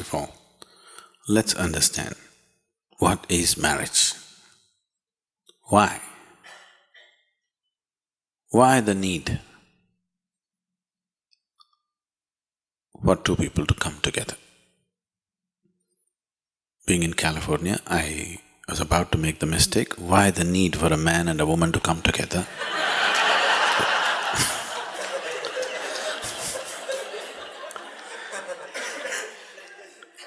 of all, let's understand what is marriage. Why? Why the need for two people to come together? Being in California, I was about to make the mistake, why the need for a man and a woman to come together?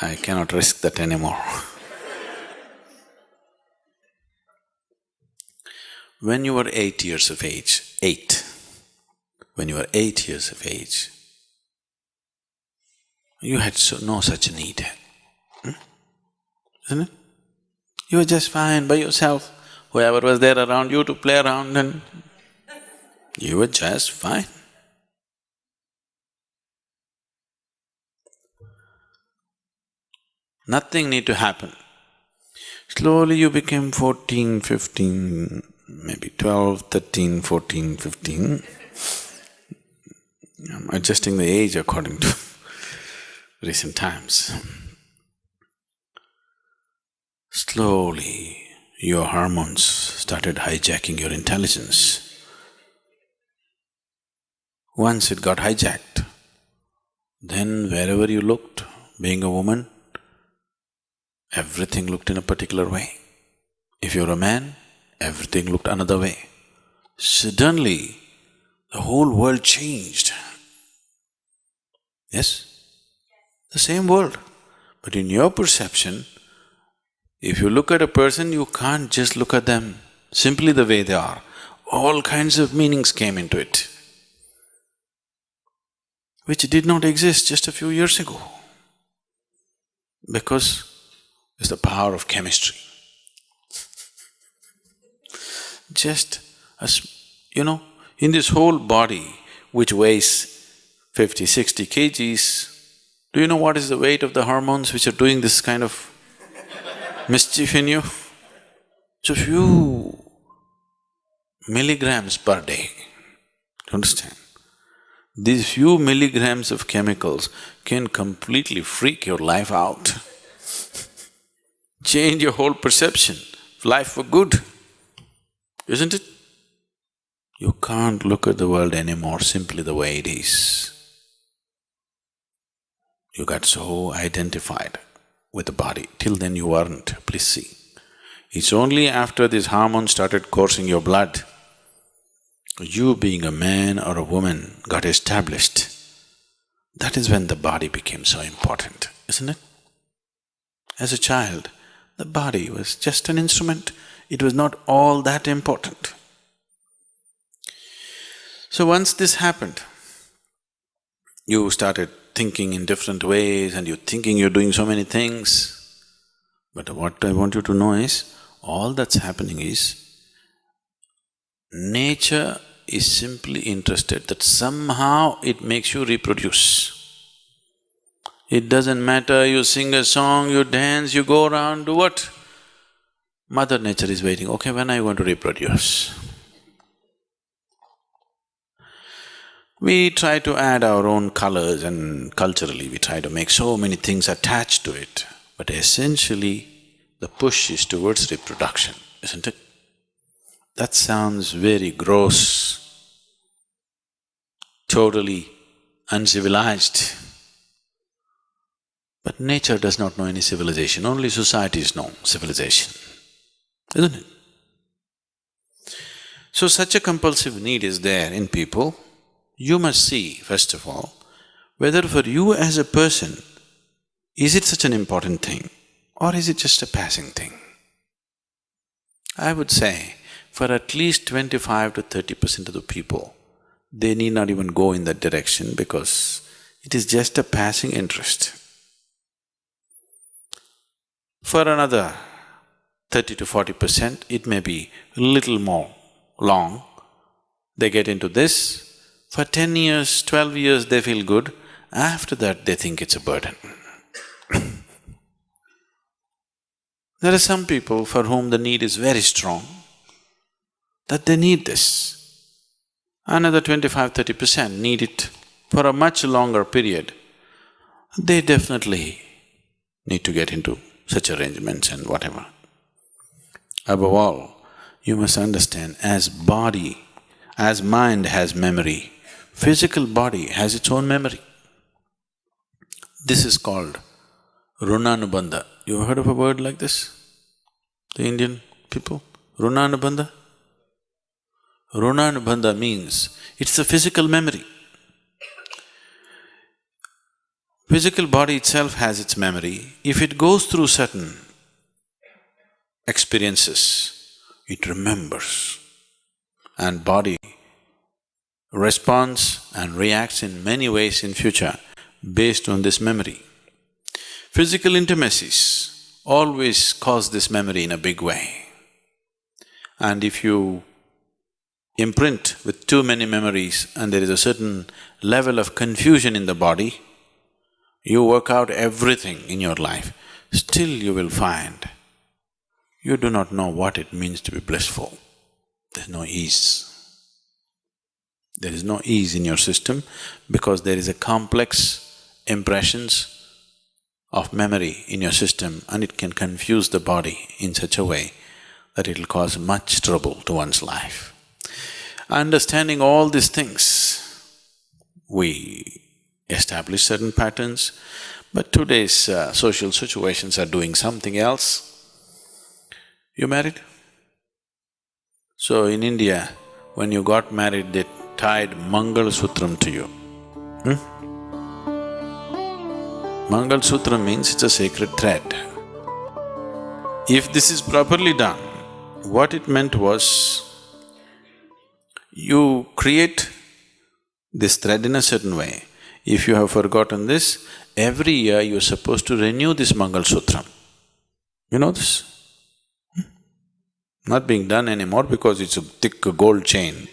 I cannot risk that anymore. When you were 8 years of age, when you were 8 years of age, you had no such need, isn't it? You were just fine by yourself, whoever was there around you to play around and you were just fine. Nothing need to happen. Slowly you became 14, 15, maybe 12, 13, 14, 15. I'm adjusting the age according to recent times. Slowly, your hormones started hijacking your intelligence. Once it got hijacked, then wherever you looked, being a woman, everything looked in a particular way. If you're a man, everything looked another way. Suddenly, the whole world changed. Yes? The same world. But in your perception, if you look at a person, you can't just look at them simply the way they are. All kinds of meanings came into it, which did not exist just a few years ago. Because it's the power of chemistry. Just as, in this whole body which weighs 50, 60 kgs, do you know what is the weight of the hormones which are doing this kind of mischief in you? It's a few milligrams per day, do you understand? These few milligrams of chemicals can completely freak your life out, change your whole perception of life for good, isn't it? You can't look at the world anymore simply the way it is. You got so identified with the body, till then you weren't, please see. It's only after these hormones started coursing your blood, you being a man or a woman got established. That is when the body became so important, isn't it? As a child, the body was just an instrument, it was not all that important. So once this happened, you started thinking in different ways and you're thinking you're doing so many things. But what I want you to know is, all that's happening is, nature is simply interested that somehow it makes you reproduce. It doesn't matter, you sing a song, you dance, you go around, do what? Mother Nature is waiting, okay, when are you going to reproduce? We try to add our own colors and culturally we try to make so many things attached to it, but essentially the push is towards reproduction, isn't it? That sounds very gross, totally uncivilized. But nature does not know any civilization, only societies know civilization, isn't it? So such a compulsive need is there in people. You must see, first of all, whether for you as a person, is it such an important thing or is it just a passing thing? I would say, for at least 25 to 30% of the people, they need not even go in that direction because it is just a passing interest. For another 30 to 40%, it may be a little more long, they get into this. For 10 years, 12 years they feel good, after that they think it's a burden. There are some people for whom the need is very strong, that they need this. Another 25–30% need it for a much longer period. They definitely need to get into such arrangements and whatever. Above all, you must understand, as mind has memory, physical body has its own memory. This is called Runanubandha. You ever heard of a word like this? The Indian people? Runanubandha? Runanubandha means it's the physical memory. Physical body itself has its memory. If it goes through certain experiences, it remembers, and body responds and reacts in many ways in future based on this memory. Physical intimacies always cause this memory in a big way. And if you imprint with too many memories and there is a certain level of confusion in the body, you work out everything in your life, still you will find you do not know what it means to be blissful. There's no ease. There is no ease in your system because there is a complex impressions of memory in your system, and it can confuse the body in such a way that it'll cause much trouble to one's life. Understanding all these things, we establish certain patterns, but today's social situations are doing something else. You married? So in India, when you got married, they tied Mangal Sutra to you. Mangal Sutra means it's a sacred thread. If this is properly done, what it meant was, you create this thread in a certain way. If you have forgotten this, every year you're supposed to renew this Mangal Sutra. You know this? Not being done anymore because it's a thick gold chain.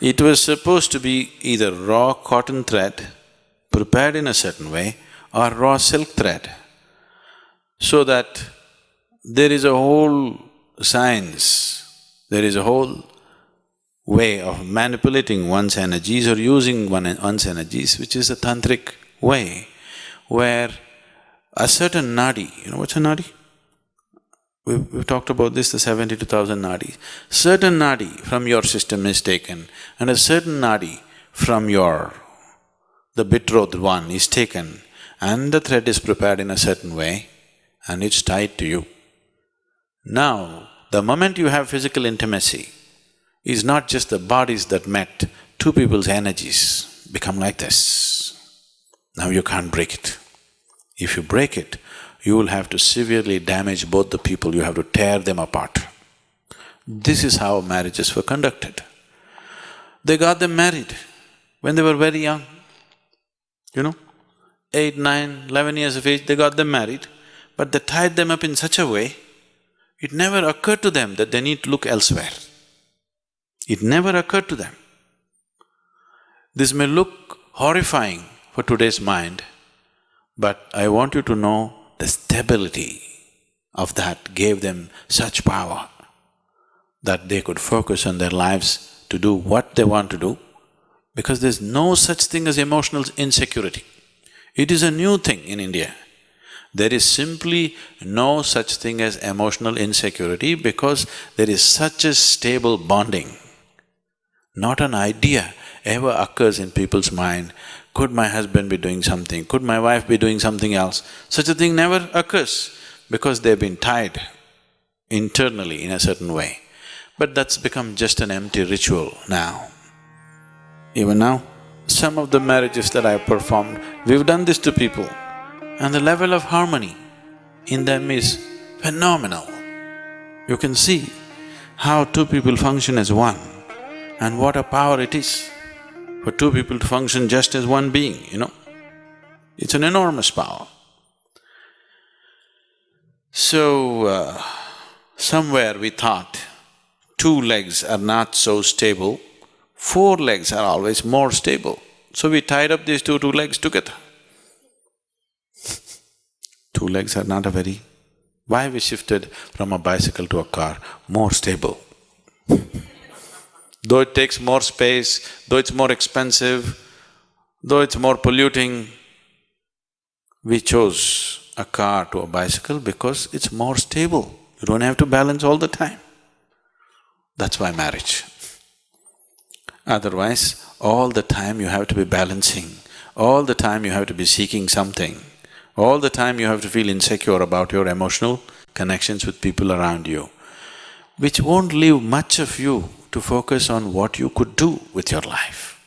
It was supposed to be either raw cotton thread prepared in a certain way or raw silk thread, so that there is a whole science, there is a whole way of manipulating one's energies or using one's energies, which is a tantric way, where a certain nadi, you know what's a nadi? We've talked about this, the 72,000 nadis. Certain nadi from your system is taken and a certain nadi from the betrothed one is taken, and the thread is prepared in a certain way and it's tied to you. Now, the moment you have physical intimacy, is not just the bodies that met, two people's energies become like this. Now you can't break it. If you break it, you will have to severely damage both the people, you have to tear them apart. This is how marriages were conducted. They got them married when they were very young, 8, 9, 11 years of age, they got them married, but they tied them up in such a way, it never occurred to them that they need to look elsewhere. It never occurred to them. This may look horrifying for today's mind, but I want you to know the stability of that gave them such power that they could focus on their lives to do what they want to do, because there's no such thing as emotional insecurity. It is a new thing in India. There is simply no such thing as emotional insecurity because there is such a stable bonding. Not an idea ever occurs in people's mind, could my husband be doing something, could my wife be doing something else? Such a thing never occurs because they've been tied internally in a certain way. But that's become just an empty ritual now. Even now, some of the marriages that I've performed, we've done this to people, and the level of harmony in them is phenomenal. You can see how two people function as one and what a power it is for two people to function just as one being, It's an enormous power. So, somewhere we thought two legs are not so stable, four legs are always more stable. So we tied up these two legs together. Two legs are not a very… Why we shifted from a bicycle to a car? More stable. Though it takes more space, though it's more expensive, though it's more polluting, We chose a car to a bicycle because it's more stable. You don't have to balance all the time. That's why marriage. Otherwise, all the time you have to be balancing, all the time you have to be seeking something, all the time you have to feel insecure about your emotional connections with people around you, which won't leave much of you to focus on what you could do with your life.